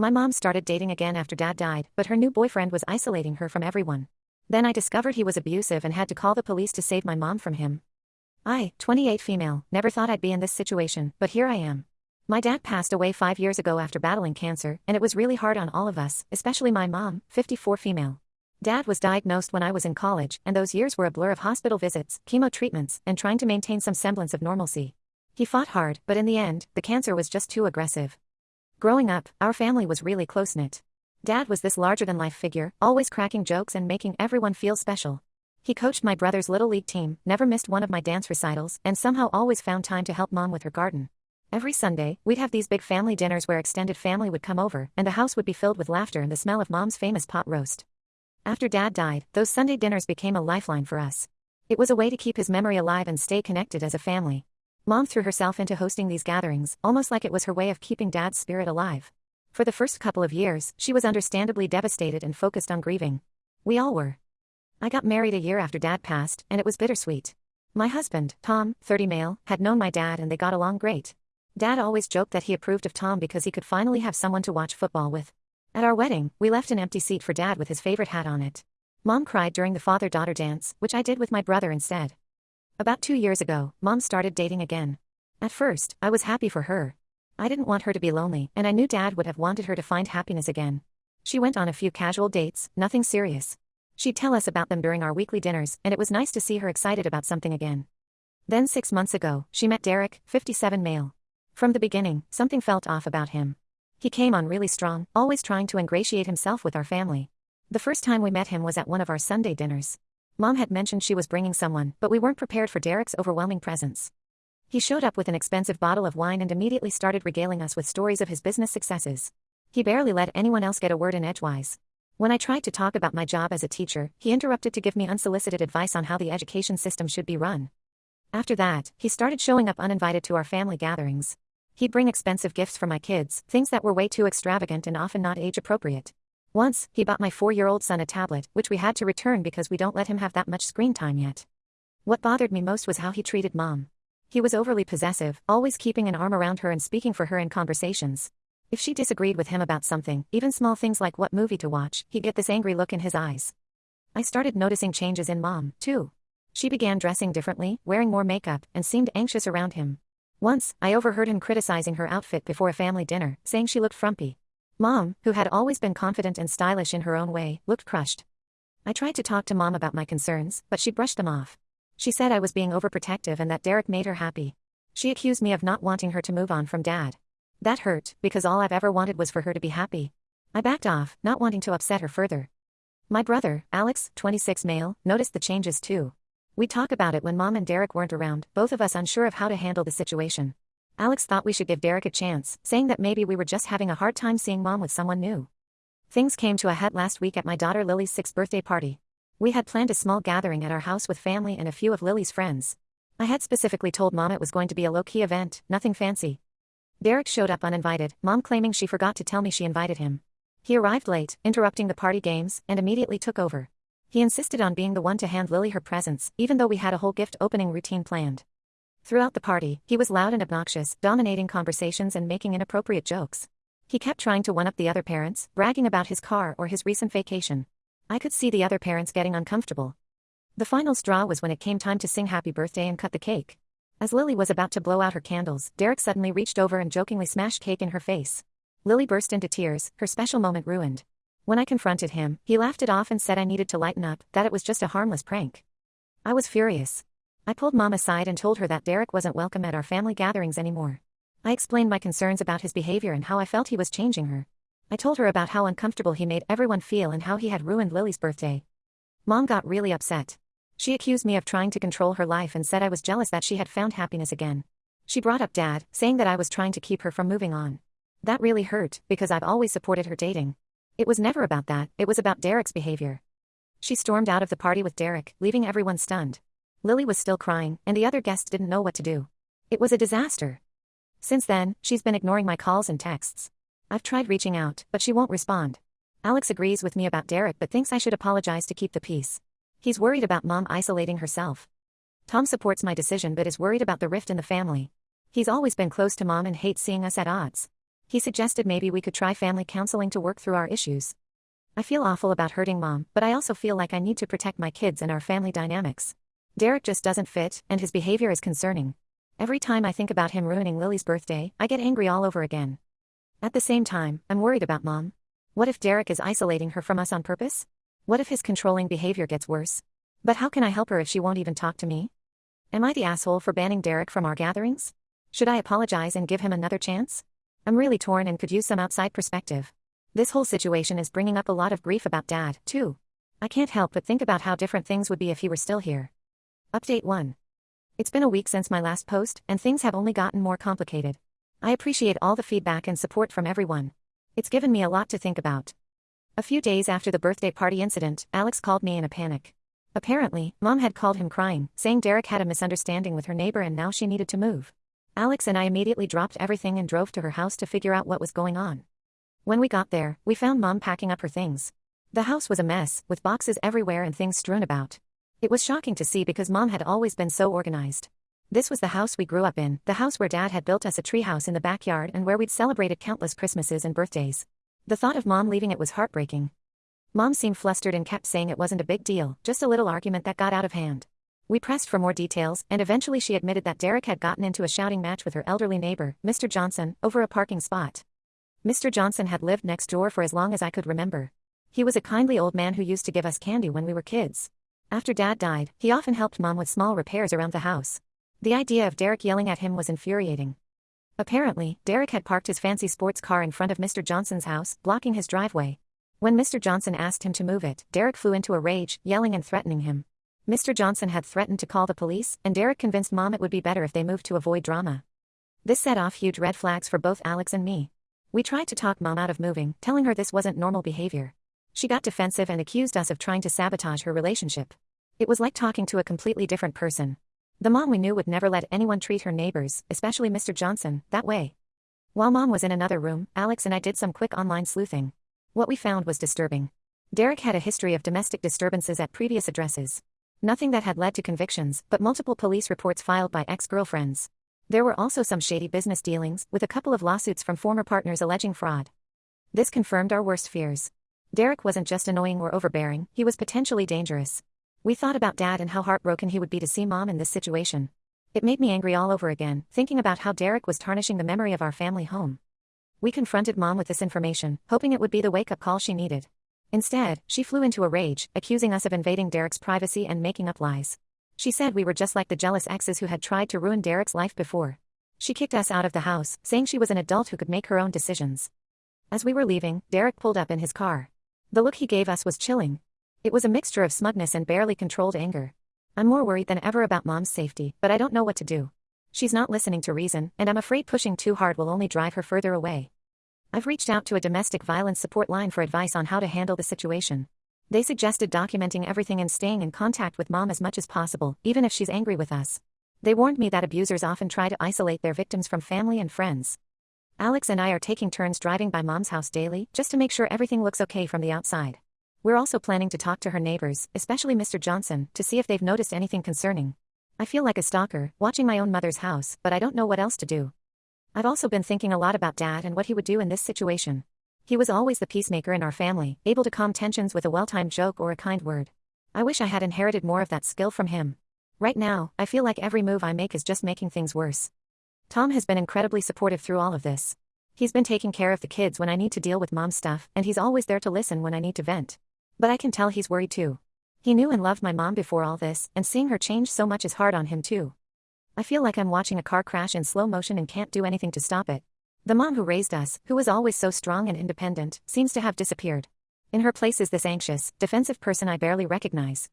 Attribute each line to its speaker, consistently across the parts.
Speaker 1: My mom started dating again after Dad died, but her new boyfriend was isolating her from everyone. Then I discovered he was abusive and had to call the police to save my mom from him. I, 28 female, never thought I'd be in this situation, but here I am. My dad passed away 5 years ago after battling cancer, and it was really hard on all of us, especially my mom, 54 female. Dad was diagnosed when I was in college, and those years were a blur of hospital visits, chemo treatments, and trying to maintain some semblance of normalcy. He fought hard, but in the end, the cancer was just too aggressive. Growing up, our family was really close-knit. Dad was this larger-than-life figure, always cracking jokes and making everyone feel special. He coached my brother's little league team, never missed one of my dance recitals, and somehow always found time to help Mom with her garden. Every Sunday, we'd have these big family dinners where extended family would come over, and the house would be filled with laughter and the smell of Mom's famous pot roast. After Dad died, those Sunday dinners became a lifeline for us. It was a way to keep his memory alive and stay connected as a family. Mom threw herself into hosting these gatherings, almost like it was her way of keeping Dad's spirit alive. For the first couple of years, she was understandably devastated and focused on grieving. We all were. I got married a year after Dad passed, and it was bittersweet. My husband, Tom, 30 male, had known my dad and they got along great. Dad always joked that he approved of Tom because he could finally have someone to watch football with. At our wedding, we left an empty seat for Dad with his favorite hat on it. Mom cried during the father-daughter dance, which I did with my brother instead. About 2 years ago, Mom started dating again. At first, I was happy for her. I didn't want her to be lonely, and I knew Dad would have wanted her to find happiness again. She went on a few casual dates, nothing serious. She'd tell us about them during our weekly dinners, and it was nice to see her excited about something again. Then 6 months ago, she met Derek, 57 male. From the beginning, something felt off about him. He came on really strong, always trying to ingratiate himself with our family. The first time we met him was at one of our Sunday dinners. Mom had mentioned she was bringing someone, but we weren't prepared for Derek's overwhelming presence. He showed up with an expensive bottle of wine and immediately started regaling us with stories of his business successes. He barely let anyone else get a word in edgewise. When I tried to talk about my job as a teacher, he interrupted to give me unsolicited advice on how the education system should be run. After that, he started showing up uninvited to our family gatherings. He'd bring expensive gifts for my kids, things that were way too extravagant and often not age-appropriate. Once, he bought my 4-year-old son a tablet, which we had to return because we don't let him have that much screen time yet. What bothered me most was how he treated Mom. He was overly possessive, always keeping an arm around her and speaking for her in conversations. If she disagreed with him about something, even small things like what movie to watch, he'd get this angry look in his eyes. I started noticing changes in Mom, too. She began dressing differently, wearing more makeup, and seemed anxious around him. Once, I overheard him criticizing her outfit before a family dinner, saying she looked frumpy. Mom, who had always been confident and stylish in her own way, looked crushed. I tried to talk to Mom about my concerns, but she brushed them off. She said I was being overprotective and that Derek made her happy. She accused me of not wanting her to move on from Dad. That hurt, because all I've ever wanted was for her to be happy. I backed off, not wanting to upset her further. My brother, Alex, 26 male, noticed the changes too. We'd talk about it when Mom and Derek weren't around, both of us unsure of how to handle the situation. Alex thought we should give Derek a chance, saying that maybe we were just having a hard time seeing Mom with someone new. Things came to a head last week at my daughter Lily's 6th birthday party. We had planned a small gathering at our house with family and a few of Lily's friends. I had specifically told Mom it was going to be a low-key event, nothing fancy. Derek showed up uninvited, Mom claiming she forgot to tell me she invited him. He arrived late, interrupting the party games, and immediately took over. He insisted on being the one to hand Lily her presents, even though we had a whole gift opening routine planned. Throughout the party, he was loud and obnoxious, dominating conversations and making inappropriate jokes. He kept trying to one-up the other parents, bragging about his car or his recent vacation. I could see the other parents getting uncomfortable. The final straw was when it came time to sing happy birthday and cut the cake. As Lily was about to blow out her candles, Derek suddenly reached over and jokingly smashed cake in her face. Lily burst into tears, her special moment ruined. When I confronted him, he laughed it off and said I needed to lighten up, that it was just a harmless prank. I was furious. I pulled Mom aside and told her that Derek wasn't welcome at our family gatherings anymore. I explained my concerns about his behavior and how I felt he was changing her. I told her about how uncomfortable he made everyone feel and how he had ruined Lily's birthday. Mom got really upset. She accused me of trying to control her life and said I was jealous that she had found happiness again. She brought up Dad, saying that I was trying to keep her from moving on. That really hurt, because I've always supported her dating. It was never about that, it was about Derek's behavior. She stormed out of the party with Derek, leaving everyone stunned. Lily was still crying, and the other guests didn't know what to do. It was a disaster. Since then, she's been ignoring my calls and texts. I've tried reaching out, but she won't respond. Alex agrees with me about Derek but thinks I should apologize to keep the peace. He's worried about Mom isolating herself. Tom supports my decision but is worried about the rift in the family. He's always been close to Mom and hates seeing us at odds. He suggested maybe we could try family counseling to work through our issues. I feel awful about hurting Mom, but I also feel like I need to protect my kids and our family dynamics. Derek just doesn't fit, and his behavior is concerning. Every time I think about him ruining Lily's birthday, I get angry all over again. At the same time, I'm worried about Mom. What if Derek is isolating her from us on purpose? What if his controlling behavior gets worse? But how can I help her if she won't even talk to me? Am I the asshole for banning Derek from our gatherings? Should I apologize and give him another chance? I'm really torn and could use some outside perspective. This whole situation is bringing up a lot of grief about Dad, too. I can't help but think about how different things would be if he were still here. Update 1. It's been a week since my last post, and things have only gotten more complicated. I appreciate all the feedback and support from everyone. It's given me a lot to think about. A few days after the birthday party incident, Alex called me in a panic. Apparently, Mom had called him crying, saying Derek had a misunderstanding with her neighbor and now she needed to move. Alex and I immediately dropped everything and drove to her house to figure out what was going on. When we got there, we found Mom packing up her things. The house was a mess, with boxes everywhere and things strewn about. It was shocking to see because Mom had always been so organized. This was the house we grew up in, the house where Dad had built us a treehouse in the backyard and where we'd celebrated countless Christmases and birthdays. The thought of Mom leaving it was heartbreaking. Mom seemed flustered and kept saying it wasn't a big deal, just a little argument that got out of hand. We pressed for more details, and eventually she admitted that Derek had gotten into a shouting match with her elderly neighbor, Mr. Johnson, over a parking spot. Mr. Johnson had lived next door for as long as I could remember. He was a kindly old man who used to give us candy when we were kids. After Dad died, he often helped Mom with small repairs around the house. The idea of Derek yelling at him was infuriating. Apparently, Derek had parked his fancy sports car in front of Mr. Johnson's house, blocking his driveway. When Mr. Johnson asked him to move it, Derek flew into a rage, yelling and threatening him. Mr. Johnson had threatened to call the police, and Derek convinced Mom it would be better if they moved to avoid drama. This set off huge red flags for both Alex and me. We tried to talk Mom out of moving, telling her this wasn't normal behavior. She got defensive and accused us of trying to sabotage her relationship. It was like talking to a completely different person. The Mom we knew would never let anyone treat her neighbors, especially Mr. Johnson, that way. While Mom was in another room, Alex and I did some quick online sleuthing. What we found was disturbing. Derek had a history of domestic disturbances at previous addresses. Nothing that had led to convictions, but multiple police reports filed by ex-girlfriends. There were also some shady business dealings, with a couple of lawsuits from former partners alleging fraud. This confirmed our worst fears. Derek wasn't just annoying or overbearing, he was potentially dangerous. We thought about Dad and how heartbroken he would be to see Mom in this situation. It made me angry all over again, thinking about how Derek was tarnishing the memory of our family home. We confronted Mom with this information, hoping it would be the wake-up call she needed. Instead, she flew into a rage, accusing us of invading Derek's privacy and making up lies. She said we were just like the jealous exes who had tried to ruin Derek's life before. She kicked us out of the house, saying she was an adult who could make her own decisions. As we were leaving, Derek pulled up in his car. The look he gave us was chilling. It was a mixture of smugness and barely controlled anger. I'm more worried than ever about Mom's safety, but I don't know what to do. She's not listening to reason, and I'm afraid pushing too hard will only drive her further away. I've reached out to a domestic violence support line for advice on how to handle the situation. They suggested documenting everything and staying in contact with Mom as much as possible, even if she's angry with us. They warned me that abusers often try to isolate their victims from family and friends. Alex and I are taking turns driving by Mom's house daily, just to make sure everything looks okay from the outside. We're also planning to talk to her neighbors, especially Mr. Johnson, to see if they've noticed anything concerning. I feel like a stalker, watching my own mother's house, but I don't know what else to do. I've also been thinking a lot about Dad and what he would do in this situation. He was always the peacemaker in our family, able to calm tensions with a well-timed joke or a kind word. I wish I had inherited more of that skill from him. Right now, I feel like every move I make is just making things worse. Tom has been incredibly supportive through all of this. He's been taking care of the kids when I need to deal with Mom's stuff, and he's always there to listen when I need to vent. But I can tell he's worried too. He knew and loved my mom before all this, and seeing her change so much is hard on him too. I feel like I'm watching a car crash in slow motion and can't do anything to stop it. The mom who raised us, who was always so strong and independent, seems to have disappeared. In her place is this anxious, defensive person I barely recognize.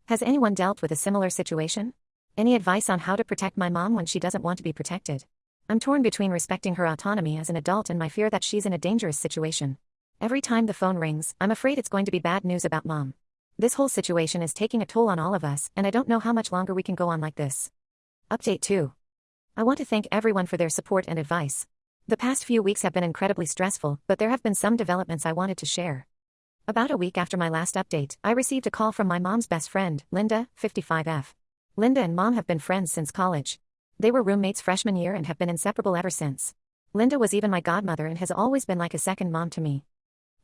Speaker 1: Has anyone dealt with a similar situation? Any advice on how to protect my mom when she doesn't want to be protected? I'm torn between respecting her autonomy as an adult and my fear that she's in a dangerous situation. Every time the phone rings, I'm afraid it's going to be bad news about Mom. This whole situation is taking a toll on all of us, and I don't know how much longer we can go on like this. Update 2. I want to thank everyone for their support and advice. The past few weeks have been incredibly stressful, but there have been some developments I wanted to share. About a week after my last update, I received a call from my mom's best friend, Linda, 55F. Linda and Mom have been friends since college. They were roommates freshman year and have been inseparable ever since. Linda was even my godmother and has always been like a second mom to me.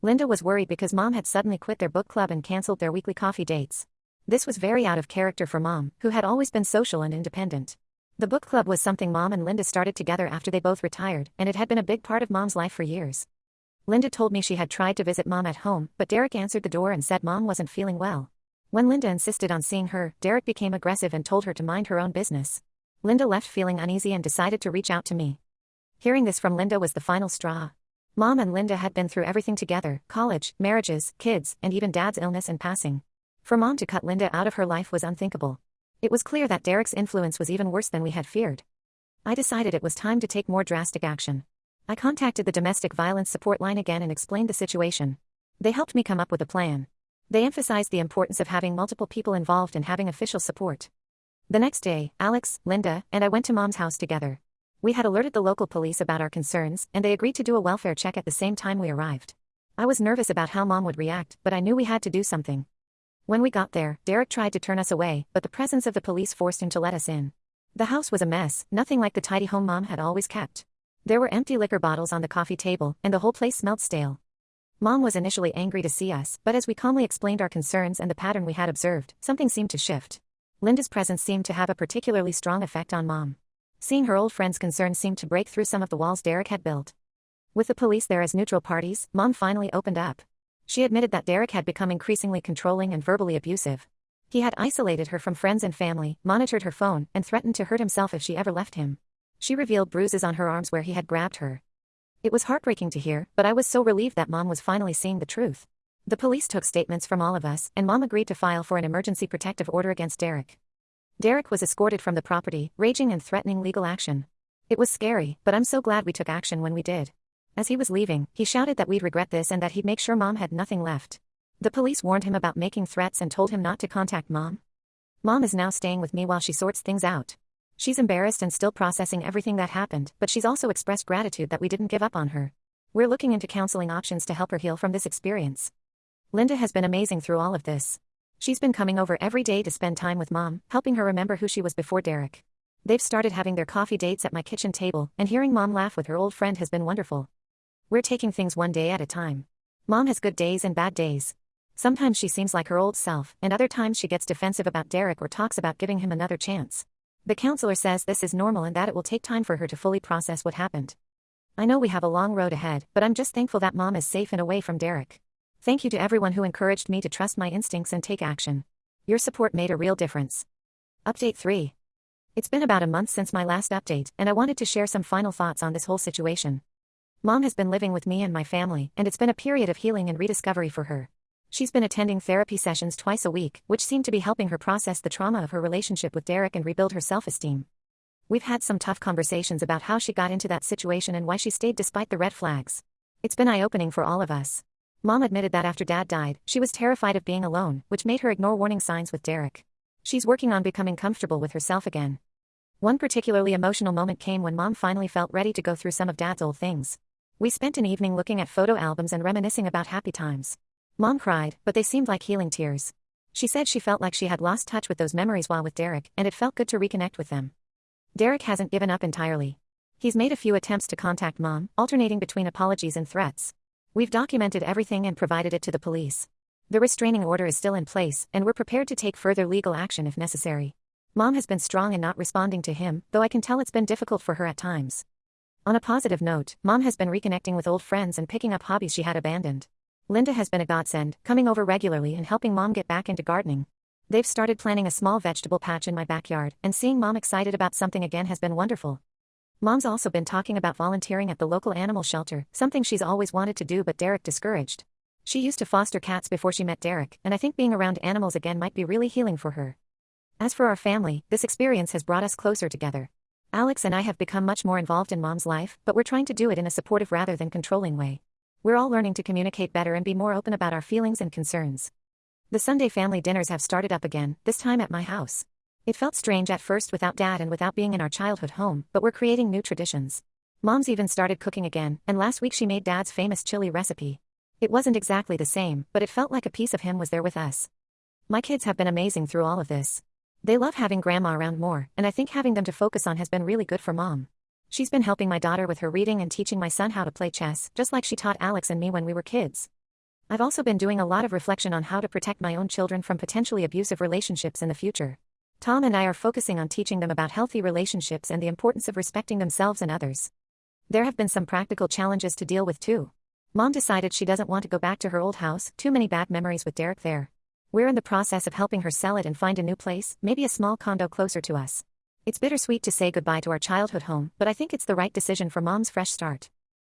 Speaker 1: Linda was worried because Mom had suddenly quit their book club and cancelled their weekly coffee dates. This was very out of character for Mom, who had always been social and independent. The book club was something Mom and Linda started together after they both retired, and it had been a big part of Mom's life for years. Linda told me she had tried to visit Mom at home, but Derek answered the door and said Mom wasn't feeling well. When Linda insisted on seeing her, Derek became aggressive and told her to mind her own business. Linda left feeling uneasy and decided to reach out to me. Hearing this from Linda was the final straw. Mom and Linda had been through everything together: college, marriages, kids, and even Dad's illness and passing. For Mom to cut Linda out of her life was unthinkable. It was clear that Derek's influence was even worse than we had feared. I decided it was time to take more drastic action. I contacted the domestic violence support line again and explained the situation. They helped me come up with a plan. They emphasized the importance of having multiple people involved and having official support. The next day, Alex, Linda, and I went to Mom's house together. We had alerted the local police about our concerns, and they agreed to do a welfare check at the same time we arrived. I was nervous about how Mom would react, but I knew we had to do something. When we got there, Derek tried to turn us away, but the presence of the police forced him to let us in. The house was a mess, nothing like the tidy home Mom had always kept. There were empty liquor bottles on the coffee table, and the whole place smelled stale. Mom was initially angry to see us, but as we calmly explained our concerns and the pattern we had observed, something seemed to shift. Linda's presence seemed to have a particularly strong effect on Mom. Seeing her old friend's concerns seemed to break through some of the walls Derek had built. With the police there as neutral parties, Mom finally opened up. She admitted that Derek had become increasingly controlling and verbally abusive. He had isolated her from friends and family, monitored her phone, and threatened to hurt himself if she ever left him. She revealed bruises on her arms where he had grabbed her. It was heartbreaking to hear, but I was so relieved that Mom was finally seeing the truth. The police took statements from all of us, and Mom agreed to file for an emergency protective order against Derek. Derek was escorted from the property, raging and threatening legal action. It was scary, but I'm so glad we took action when we did. As he was leaving, he shouted that we'd regret this and that he'd make sure Mom had nothing left. The police warned him about making threats and told him not to contact Mom. Mom is now staying with me while she sorts things out. She's embarrassed and still processing everything that happened, but she's also expressed gratitude that we didn't give up on her. We're looking into counseling options to help her heal from this experience. Linda has been amazing through all of this. She's been coming over every day to spend time with Mom, helping her remember who she was before Derek. They've started having their coffee dates at my kitchen table, and hearing Mom laugh with her old friend has been wonderful. We're taking things one day at a time. Mom has good days and bad days. Sometimes she seems like her old self, and other times she gets defensive about Derek or talks about giving him another chance. The counselor says this is normal and that it will take time for her to fully process what happened. I know we have a long road ahead, but I'm just thankful that Mom is safe and away from Derek. Thank you to everyone who encouraged me to trust my instincts and take action. Your support made a real difference. Update 3. It's been about a month since my last update, and I wanted to share some final thoughts on this whole situation. Mom has been living with me and my family, and it's been a period of healing and rediscovery for her. She's been attending therapy sessions twice a week, which seem to be helping her process the trauma of her relationship with Derek and rebuild her self-esteem. We've had some tough conversations about how she got into that situation and why she stayed despite the red flags. It's been eye-opening for all of us. Mom admitted that after Dad died, she was terrified of being alone, which made her ignore warning signs with Derek. She's working on becoming comfortable with herself again. One particularly emotional moment came when Mom finally felt ready to go through some of Dad's old things. We spent an evening looking at photo albums and reminiscing about happy times. Mom cried, but they seemed like healing tears. She said she felt like she had lost touch with those memories while with Derek, and it felt good to reconnect with them. Derek hasn't given up entirely. He's made a few attempts to contact Mom, alternating between apologies and threats. We've documented everything and provided it to the police. The restraining order is still in place, and we're prepared to take further legal action if necessary. Mom has been strong in not responding to him, though I can tell it's been difficult for her at times. On a positive note, Mom has been reconnecting with old friends and picking up hobbies she had abandoned. Linda has been a godsend, coming over regularly and helping Mom get back into gardening. They've started planting a small vegetable patch in my backyard, and seeing Mom excited about something again has been wonderful. Mom's also been talking about volunteering at the local animal shelter, something she's always wanted to do but Derek discouraged. She used to foster cats before she met Derek, and I think being around animals again might be really healing for her. As for our family, this experience has brought us closer together. Alex and I have become much more involved in Mom's life, but we're trying to do it in a supportive rather than controlling way. We're all learning to communicate better and be more open about our feelings and concerns. The Sunday family dinners have started up again, this time at my house. It felt strange at first without Dad and without being in our childhood home, but we're creating new traditions. Mom's even started cooking again, and last week she made Dad's famous chili recipe. It wasn't exactly the same, but it felt like a piece of him was there with us. My kids have been amazing through all of this. They love having Grandma around more, and I think having them to focus on has been really good for Mom. She's been helping my daughter with her reading and teaching my son how to play chess, just like she taught Alex and me when we were kids. I've also been doing a lot of reflection on how to protect my own children from potentially abusive relationships in the future. Tom and I are focusing on teaching them about healthy relationships and the importance of respecting themselves and others. There have been some practical challenges to deal with too. Mom decided she doesn't want to go back to her old house, too many bad memories with Derek there. We're in the process of helping her sell it and find a new place, maybe a small condo closer to us. It's bittersweet to say goodbye to our childhood home, but I think it's the right decision for Mom's fresh start.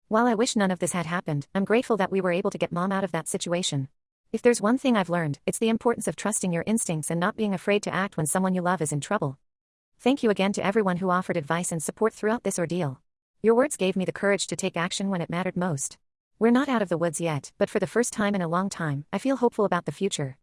Speaker 1: While I wish none of this had happened, I'm grateful that we were able to get Mom out of that situation. If there's one thing I've learned, it's the importance of trusting your instincts and not being afraid to act when someone you love is in trouble. Thank you again to everyone who offered advice and support throughout this ordeal. Your words gave me the courage to take action when it mattered most. We're not out of the woods yet, but for the first time in a long time, I feel hopeful about the future.